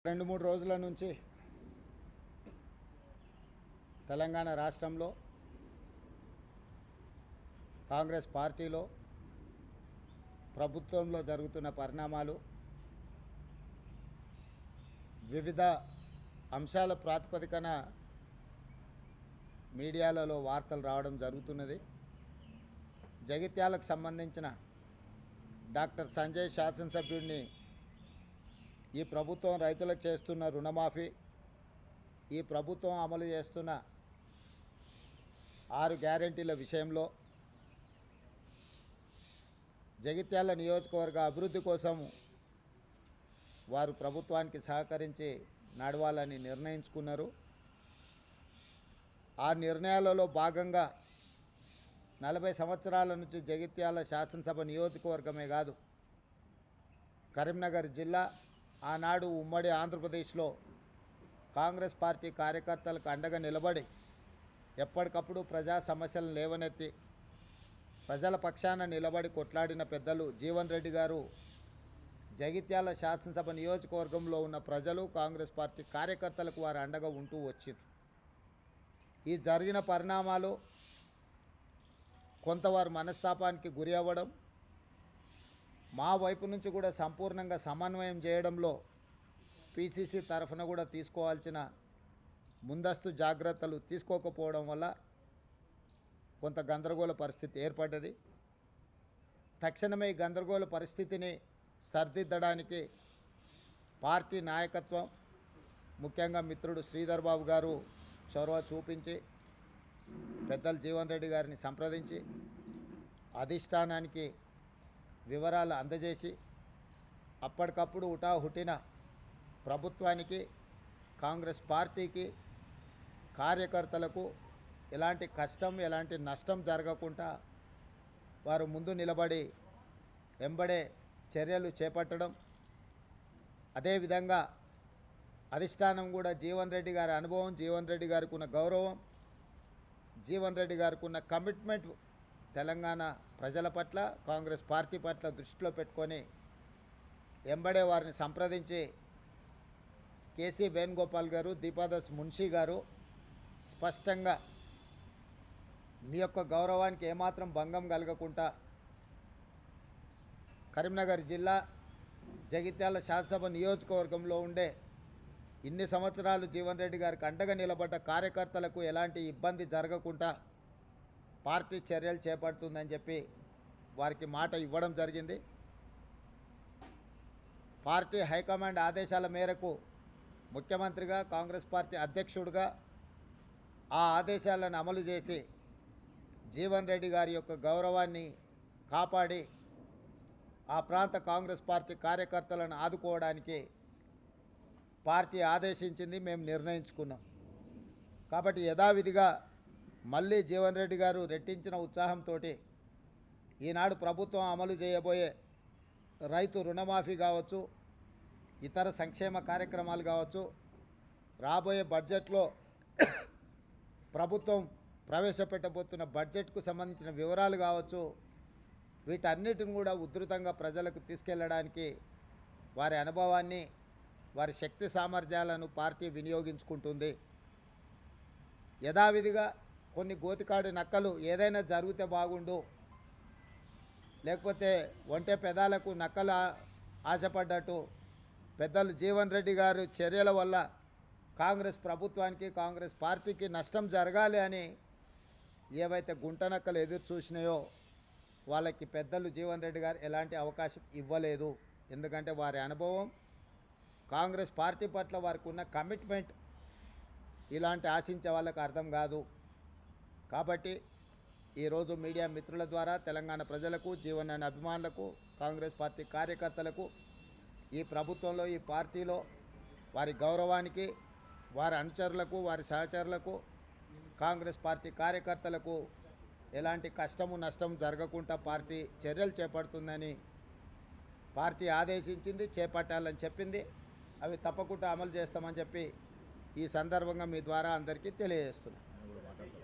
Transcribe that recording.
2-3 రోజుల నుంచి తెలంగాణ రాష్ట్రంలో కాంగ్రెస్ పార్టీలో ప్రభుత్వంలో జరుగుతున్న పరిణామాలు వివిధ అంశాల ప్రాతిపదికన మీడియాలలో వార్తలు రావడం జరుగుతున్నది. జగిత్యాలకు సంబంధించిన డాక్టర్ సంజయ్ శాసనసభ్యుడిని ఈ ప్రభుత్వం రైతులకు చేస్తున్న రుణమాఫీ, ఈ ప్రభుత్వం అమలు చేస్తున్న 6 గ్యారెంటీల విషయంలో జగిత్యాల నియోజకవర్గ అభివృద్ధి కోసం వారు ప్రభుత్వానికి సహకరించి నడవాలని నిర్ణయించుకున్నారు. ఆ నిర్ణయాలలో భాగంగా 40 సంవత్సరాల నుంచి జగిత్యాల శాసనసభ నియోజకవర్గమే కాదు, కరీంనగర్ జిల్లా ఆనాడు ఉమ్మడి ఆంధ్రప్రదేశ్లో కాంగ్రెస్ పార్టీ కార్యకర్తలకు అండగా నిలబడి ఎప్పటికప్పుడు ప్రజా సమస్యలను లేవనెత్తి ప్రజల పక్షాన నిలబడి కొట్లాడిన పెద్దలు జీవన్ రెడ్డి గారు జగిత్యాల శాసనసభ నియోజకవర్గంలో ఉన్న ప్రజలు కాంగ్రెస్ పార్టీ కార్యకర్తలకు వారు అండగా ఉంటూ వచ్చారు. ఈ జరిగిన పరిణామాలు కొంతవారు మనస్తాపానికి గురి అవ్వడం, మా వైపు నుంచి కూడా సంపూర్ణంగా సమన్వయం చేయడంలో పిసిసి తరఫున కూడా తీసుకోవాల్సిన ముందస్తు జాగ్రత్తలు తీసుకోకపోవడం వల్ల కొంత గందరగోళ పరిస్థితి ఏర్పడ్డది. తక్షణమే ఈ గందరగోళ పరిస్థితిని సరిదిద్దడానికి పార్టీ నాయకత్వం, ముఖ్యంగా మిత్రుడు శ్రీధర్ బాబు గారు చొరవ చూపించి పెద్దలు జీవన్ రెడ్డి గారిని సంప్రదించి అధిష్టానానికి వివరాలు అందజేసి అప్పటికప్పుడు హుటాహుటిన ప్రభుత్వానికి, కాంగ్రెస్ పార్టీకి, కార్యకర్తలకు ఎలాంటి కష్టం, ఎలాంటి నష్టం జరగకుండా వారు ముందు నిలబడి వెంబడే చర్యలు చేపట్టడం, అదేవిధంగా అధిష్టానం కూడా జీవన్ రెడ్డి గారి అనుభవం, జీవన్ రెడ్డి గారికి ఉన్న గౌరవం, జీవన్ రెడ్డి గారికి ఉన్న కమిట్మెంట్ తెలంగాణ ప్రజల పట్ల, కాంగ్రెస్ పార్టీ పట్ల దృష్టిలో పెట్టుకొని వెంబడే వారిని సంప్రదించి కేసీ వేణుగోపాల్ గారు, దీపాదాస్ మున్షీ గారు స్పష్టంగా మీ యొక్క గౌరవానికి ఏమాత్రం భంగం కలగకుండా కరీంనగర్ జిల్లా జగిత్యాల శాసనసభ నియోజకవర్గంలో ఉండే ఇన్ని సంవత్సరాలు జీవన్ రెడ్డి గారికి అండగా నిలబడ్డ కార్యకర్తలకు ఎలాంటి ఇబ్బంది జరగకుండా పార్టీ చర్యలు చేపడుతుందని చెప్పి వారికి మాట ఇవ్వడం జరిగింది. పార్టీ హైకమాండ్ ఆదేశాల మేరకు ముఖ్యమంత్రిగా, కాంగ్రెస్ పార్టీ అధ్యక్షుడిగా ఆ ఆదేశాలను అమలు చేసి జీవన్ రెడ్డి గారి యొక్క గౌరవాన్ని కాపాడి ఆ ప్రాంత కాంగ్రెస్ పార్టీ కార్యకర్తలను ఆదుకోవడానికి పార్టీ ఆదేశించింది, మేము నిర్ణయించుకున్నాం. కాబట్టి యథావిధిగా మళ్ళీ జీవన్ రెడ్డి గారు రెట్టించిన ఉత్సాహంతో ఈనాడు ప్రభుత్వం అమలు చేయబోయే రైతు రుణమాఫీ కావచ్చు, ఇతర సంక్షేమ కార్యక్రమాలు కావచ్చు, రాబోయే బడ్జెట్లో ప్రభుత్వం ప్రవేశపెట్టబోతున్న బడ్జెట్కు సంబంధించిన వివరాలు కావచ్చు, వీటన్నిటిని కూడా ఉధృతంగా ప్రజలకు తీసుకెళ్లడానికి వారి అనుభవాన్ని, వారి శక్తి సామర్థ్యాలను పార్టీ వినియోగించుకుంటుంది. యథావిధిగా కొన్ని గోతికాడి నక్కలు ఏదైనా జరిగితే బాగుండు, లేకపోతే ఒంటె పెదాలకు నక్కలు ఆశపడ్డట్టు పెద్దలు జీవన్ రెడ్డి గారు చర్యల వల్ల కాంగ్రెస్ ప్రభుత్వానికి, కాంగ్రెస్ పార్టీకి నష్టం జరగాలి అని ఏవైతే గుంటనక్కలు ఎదురు చూసినాయో వాళ్ళకి పెద్దలు జీవన్ రెడ్డి గారు ఎలాంటి అవకాశం ఇవ్వలేదు. ఎందుకంటే వారి అనుభవం, కాంగ్రెస్ పార్టీ పట్ల వారికి ఉన్న కమిట్మెంట్ ఇలాంటి ఆశించే వాళ్ళకి అర్థం కాదు. కాబట్టి ఈరోజు మీడియా మిత్రుల ద్వారా తెలంగాణ ప్రజలకు, జీవన్ అనే అభిమానులకు, కాంగ్రెస్ పార్టీ కార్యకర్తలకు ఈ ప్రభుత్వంలో, ఈ పార్టీలో వారి గౌరవానికి, వారి అనుచరులకు, వారి సహచరులకు, కాంగ్రెస్ పార్టీ కార్యకర్తలకు ఎలాంటి కష్టము నష్టం జరగకుండా పార్టీ చర్యలు చేపడుతుందని పార్టీ ఆదేశించింది, చేపట్టాలని చెప్పింది. అవి తప్పకుండా అమలు చేస్తామని చెప్పి ఈ సందర్భంగా మీ ద్వారా అందరికీ తెలియజేస్తున్నాను.